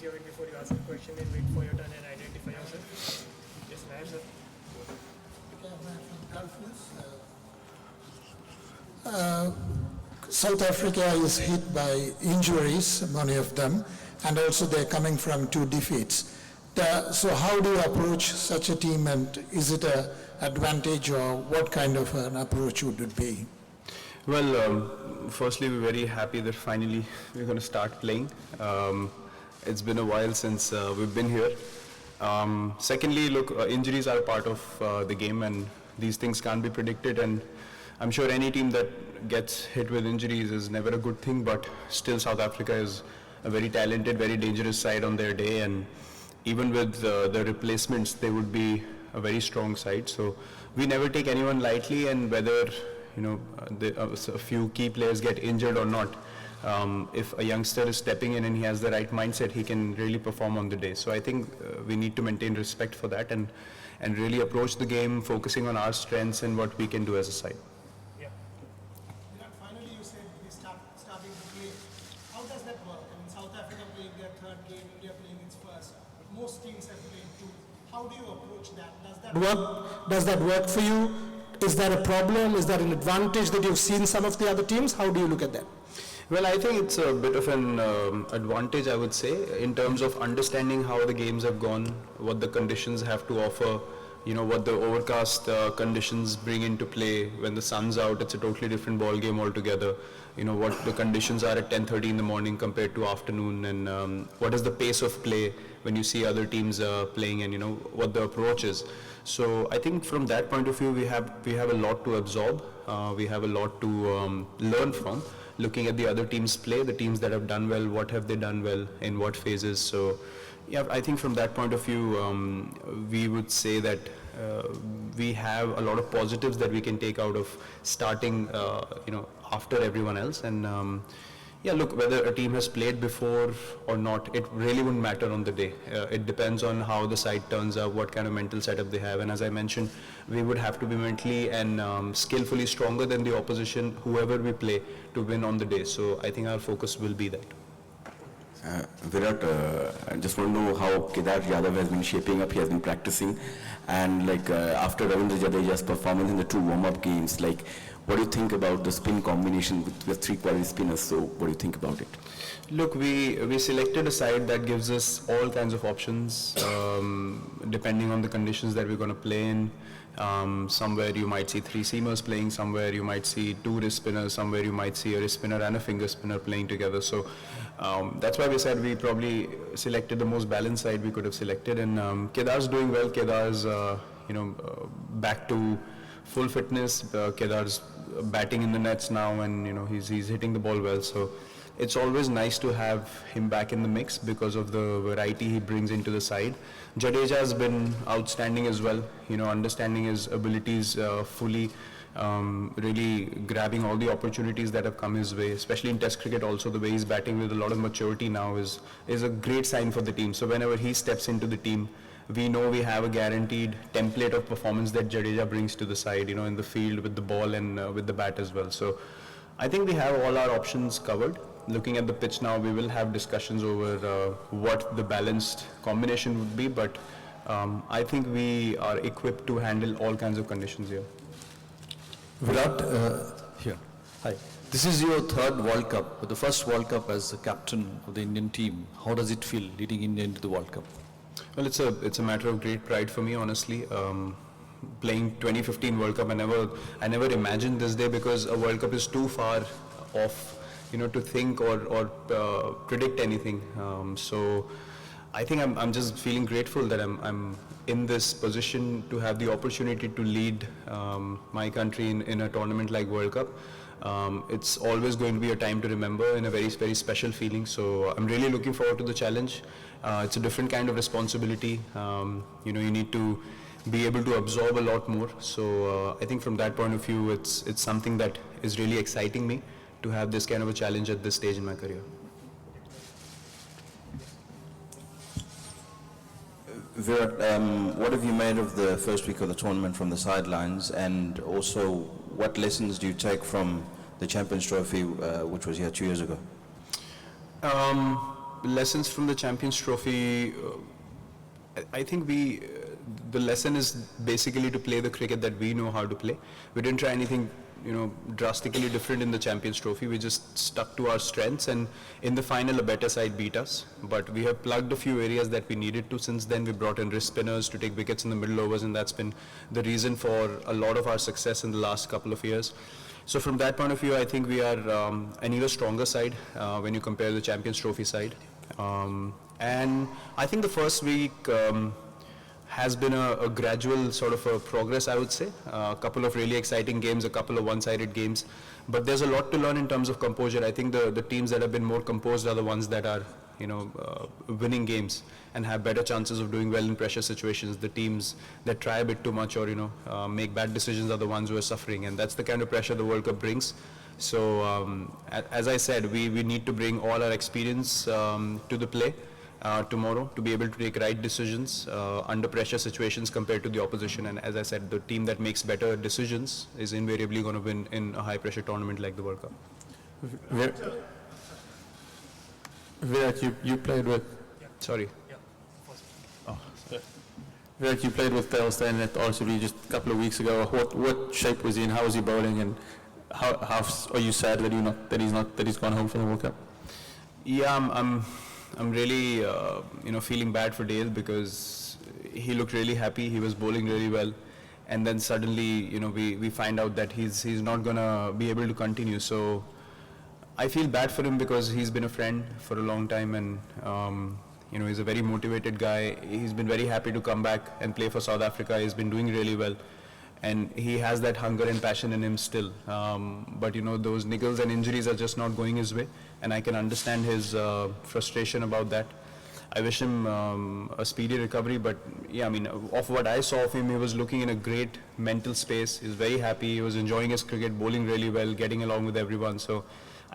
hear it before you ask a question and wait for your turn and identify yourself. Yes, Nair, sir. South Africa is hit by injuries, many of them, and also they're coming from 2 defeats. So how do you approach such a team, and is it an advantage, or what kind of an approach would it be? Well, firstly, we're very happy that finally we're going to start playing. It's been a while since we've been here. Secondly, look, injuries are part of the game, and these things can't be predicted, and I'm sure any team that gets hit with injuries is never a good thing, but still South Africa is a very talented, very dangerous side on their day, and even with the replacements, they would be a very strong side. So we never take anyone lightly, and whether a few key players get injured or not, if a youngster is stepping in and he has the right mindset, he can really perform on the day. So I think we need to maintain respect for that and really approach the game focusing on our strengths and what we can do as a side. Yeah. Finally, you said we starting to play. How does that work? I mean, South Africa playing their 3rd game, India playing its 1st. Most teams have played 2. How do you approach that? Does that work for you? Is that a problem? Is that an advantage that you've seen some of the other teams? How do you look at that? Well, I think it's a bit of an advantage, I would say, in terms of understanding how the games have gone, what the conditions have to offer, what the overcast conditions bring into play. When the sun's out, it's a totally different ball game altogether. What the conditions are at 10:30 in the morning compared to afternoon, and what is the pace of play when you see other teams playing, and what the approach is. So I think from that point of view, we have a lot to absorb. We have a lot to learn from, looking at the other teams play, the teams that have done well, what have they done well, in what phases. So yeah, I think from that point of view, we would say that we have a lot of positives that we can take out of starting, after everyone else. And yeah, look, whether a team has played before or not, it really wouldn't matter on the day. It depends on how the side turns out, what kind of mental setup they have. And as I mentioned, we would have to be mentally and skillfully stronger than the opposition, whoever we play, to win on the day. So I think our focus will be that. Virat, I just want to know how Kedar Yadav has been shaping up. He has been practicing, and after Ravindra Jadeja's performance in the 2 warm-up games, what do you think about the spin combination with 3 quality spinners? So what do you think about it? Look, we selected a side that gives us all kinds of options, depending on the conditions that we're going to play in. Somewhere you might see 3 seamers playing, somewhere you might see 2 wrist spinners, somewhere you might see a wrist spinner and a finger spinner playing together. So that's why we said we probably selected the most balanced side we could have selected. And Kedar's doing well. Kedar's back to full fitness. Kedar's batting in the nets now, and he's hitting the ball well. So it's always nice to have him back in the mix because of the variety he brings into the side. Jadeja has been outstanding as well, understanding his abilities fully, really grabbing all the opportunities that have come his way, especially in Test cricket also. The way he's batting with a lot of maturity now is a great sign for the team. So whenever he steps into the team, we know we have a guaranteed template of performance that Jadeja brings to the side, in the field with the ball and with the bat as well. So I think we have all our options covered. Looking at the pitch now, we will have discussions over what the balanced combination would be, but I think we are equipped to handle all kinds of conditions here. Virat, here. Hi. This is your 3rd World Cup, but the first World Cup as the captain of the Indian team. How does it feel leading India into the World Cup? Well, it's a matter of great pride for me, honestly. Playing 2015 World Cup, I never imagined this day, because a World Cup is too far off, to think or predict anything. So I think I'm just feeling grateful that I'm in this position to have the opportunity to lead my country in a tournament like World Cup. It's always going to be a time to remember and a very, very special feeling. So I'm really looking forward to the challenge. It's a different kind of responsibility. You need to be able to absorb a lot more. So I think from that point of view, it's something that is really exciting me to have this kind of a challenge at this stage in my career. Virat, what have you made of the first week of the tournament from the sidelines, and also what lessons do you take from the Champions Trophy, which was here 2 years ago? Lessons from the Champions Trophy. I think the lesson is basically to play the cricket that we know how to play. We didn't try anything, drastically different in the Champions Trophy. We just stuck to our strengths, and in the final, a better side beat us. But we have plugged a few areas that we needed to. Since then, we brought in wrist spinners to take wickets in the middle overs, and that's been the reason for a lot of our success in the last couple of years. So from that point of view, I think we are an even stronger side when you compare the Champions Trophy side. And I think the first week has been a gradual sort of a progress, I would say. A couple of really exciting games, a couple of one-sided games. But there's a lot to learn in terms of composure. I think the teams that have been more composed are the ones that are, winning games and have better chances of doing well in pressure situations. The teams that try a bit too much or, make bad decisions are the ones who are suffering. And that's the kind of pressure the World Cup brings. So, as I said, we need to bring all our experience to the play tomorrow to be able to take right decisions under pressure situations compared to the opposition. And as I said, the team that makes better decisions is invariably going to win in a high pressure tournament like the World Cup. Virat, you played with... Sorry. Virat, you played with Dale Steyn at RCB just a couple of weeks ago. What shape was he in? How was he bowling? And how are you sad that he's gone home from the World Cup? Yeah, I'm really feeling bad for Dale because he looked really happy. He was bowling really well, and then suddenly we find out that he's not gonna be able to continue. So I feel bad for him because he's been a friend for a long time, and he's a very motivated guy. He's been very happy to come back and play for South Africa. He's been doing really well, and he has that hunger and passion in him still. But those niggles and injuries are just not going his way, and I can understand his frustration about that. I wish him a speedy recovery, but yeah, of what I saw of him, he was looking in a great mental space. He was very happy. He was enjoying his cricket, bowling really well, getting along with everyone. So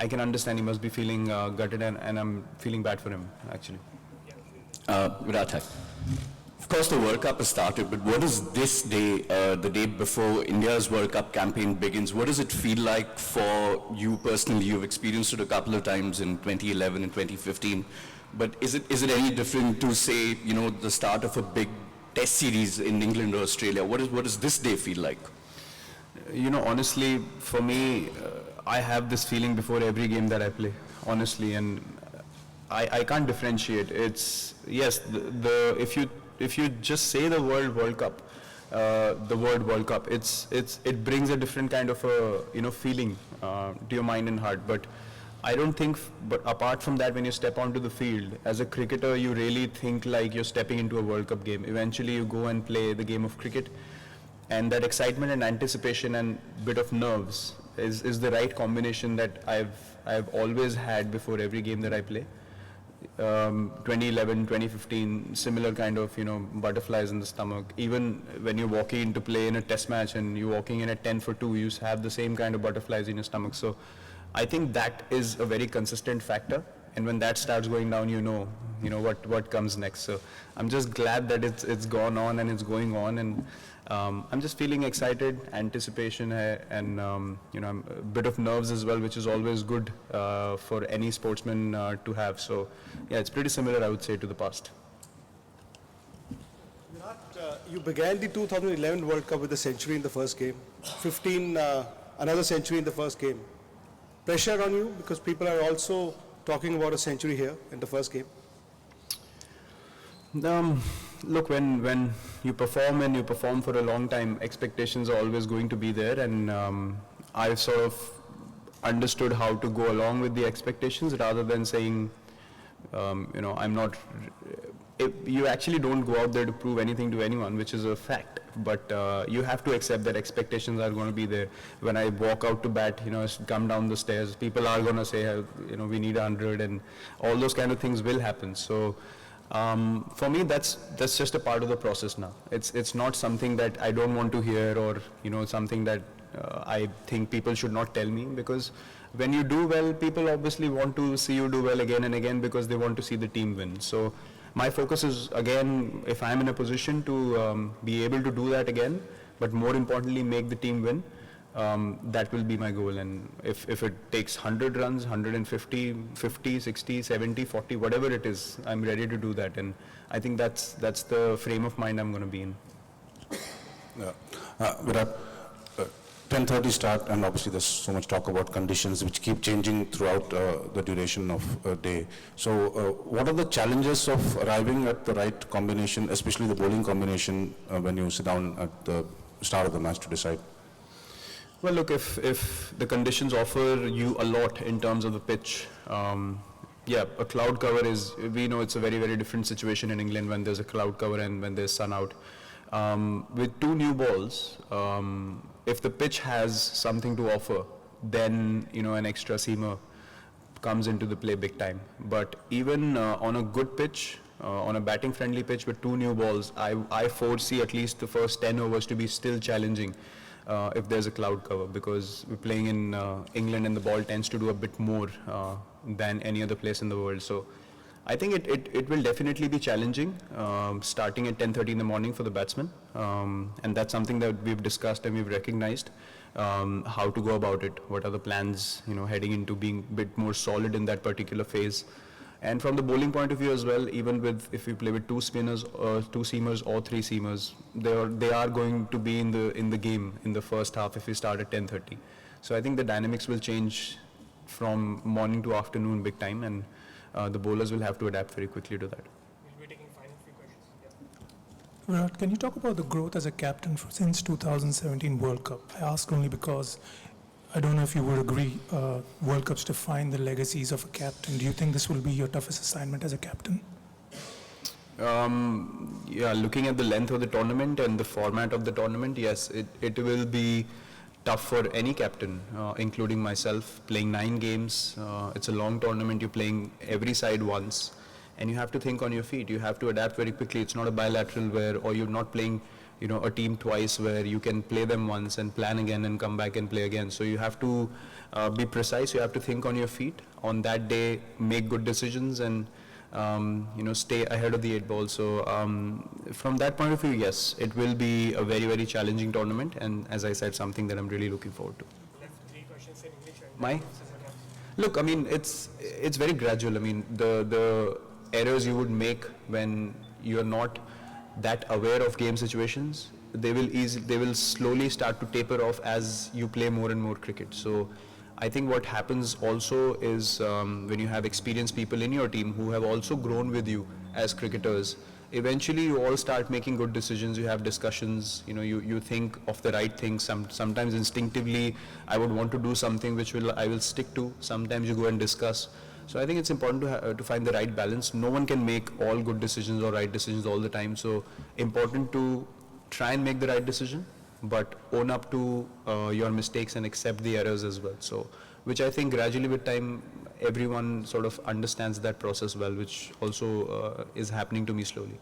I can understand he must be feeling gutted, and I'm feeling bad for him, actually. Virat, of course the World Cup has started, but what is this day, the day before India's World Cup campaign begins, what does it feel like for you personally? You've experienced it a couple of times in 2011 and 2015, but is it any different to say, the start of a big test series in England or Australia? What does this day feel like? Honestly, for me, I have this feeling before every game that I play, honestly, and I can't differentiate. It's, yes, if you just say the word World Cup, it brings a different kind of a feeling to your mind and heart. But I don't think. But apart from that, when you step onto the field as a cricketer, you really think like you're stepping into a World Cup game. Eventually, you go and play the game of cricket, and that excitement and anticipation and bit of nerves is the right combination that I've always had before every game that I play. 2011, 2015, similar kind of, butterflies in the stomach. Even when you're walking into play in a test match and you're walking in at 10 for 2, you have the same kind of butterflies in your stomach. So I think that is a very consistent factor. And when that starts going down, what comes next. So I'm just glad that it's gone on and it's going on. And I'm just feeling excited, anticipation, and a bit of nerves as well, which is always good for any sportsman to have. So, yeah, it's pretty similar, I would say, to the past. Virat, you began the 2011 World Cup with a century in the first game. 15, another century in the first game. Pressure on you because people are also talking about a century here in the first game. Look, when you perform and you perform for a long time, expectations are always going to be there, and I sort of understood how to go along with the expectations rather than saying, I'm not. You actually don't go out there to prove anything to anyone, which is a fact. But you have to accept that expectations are going to be there. When I walk out to bat, come down the stairs, people are going to say, we need 100, and all those kind of things will happen. So. For me, that's just a part of the process now. It's not something that I don't want to hear, or something that I think people should not tell me, because when you do well, people obviously want to see you do well again and again because they want to see the team win. So my focus is, again, if I'm in a position to be able to do that again, but more importantly, make the team win, that will be my goal. And if it takes 100 runs, 150, 50, 60, 70, 40, whatever it is, I'm ready to do that. And I think that's the frame of mind I'm going to be in. Virat, 10:30 start, and obviously there's so much talk about conditions which keep changing throughout the duration of a day. So what are the challenges of arriving at the right combination, especially the bowling combination, when you sit down at the start of the match to decide? Well, look, if the conditions offer you a lot in terms of the pitch, yeah, a cloud cover is, we know it's a very, very different situation in England when there's a cloud cover and when there's sun out. With two new balls, if the pitch has something to offer, then, an extra seamer comes into the play big time. But even on a good pitch, on a batting friendly pitch with two new balls, I foresee at least the first 10 overs to be still challenging if there's a cloud cover, because we're playing in England and the ball tends to do a bit more than any other place in the world. So I think it will definitely be challenging, starting at 10:30 in the morning for the batsman, and that's something that we've discussed and we've recognized how to go about it. What are the plans, heading into being a bit more solid in that particular phase. And from the bowling point of view as well, even if we play with two spinners, two seamers or three seamers, they are going to be in the game in the first half if we start at 10:30. So I think the dynamics will change from morning to afternoon big time, and the bowlers will have to adapt very quickly to that. We'll be taking final few questions. Yeah. Virat, can you talk about the growth as a captain since 2017 World Cup? I ask only because I don't know if you would agree, World Cups define the legacies of a captain. Do you think this will be your toughest assignment as a captain? Yeah, looking at the length of the tournament and the format of the tournament, yes, it will be tough for any captain, including myself, playing 9 games. It's a long tournament, you're playing every side once, and you have to think on your feet. You have to adapt very quickly. It's not a bilateral or you're not playing a team twice where you can play them once and plan again and come back and play again. So you have to be precise, you have to think on your feet. On that day, make good decisions and stay ahead of the 8 ball. So from that point of view, yes, it will be a very, very challenging tournament, and as I said, something that I'm really looking forward to. Left 3 questions in English. My? Look, I mean, it's very gradual. I mean, the errors you would make when you're not that aware of game situations, they will slowly start to taper off as you play more and more cricket. So I think what happens also is when you have experienced people in your team who have also grown with you as cricketers, eventually you all start making good decisions. You have discussions, you think of the right things. Sometimes instinctively I would want to do something which I will stick to. Sometimes you go and discuss. So I think it's important to find the right balance. No one can make all good decisions or right decisions all the time. So important to try and make the right decision, but own up to your mistakes and accept the errors as well. So, which I think gradually with time, everyone sort of understands that process well, which also is happening to me slowly.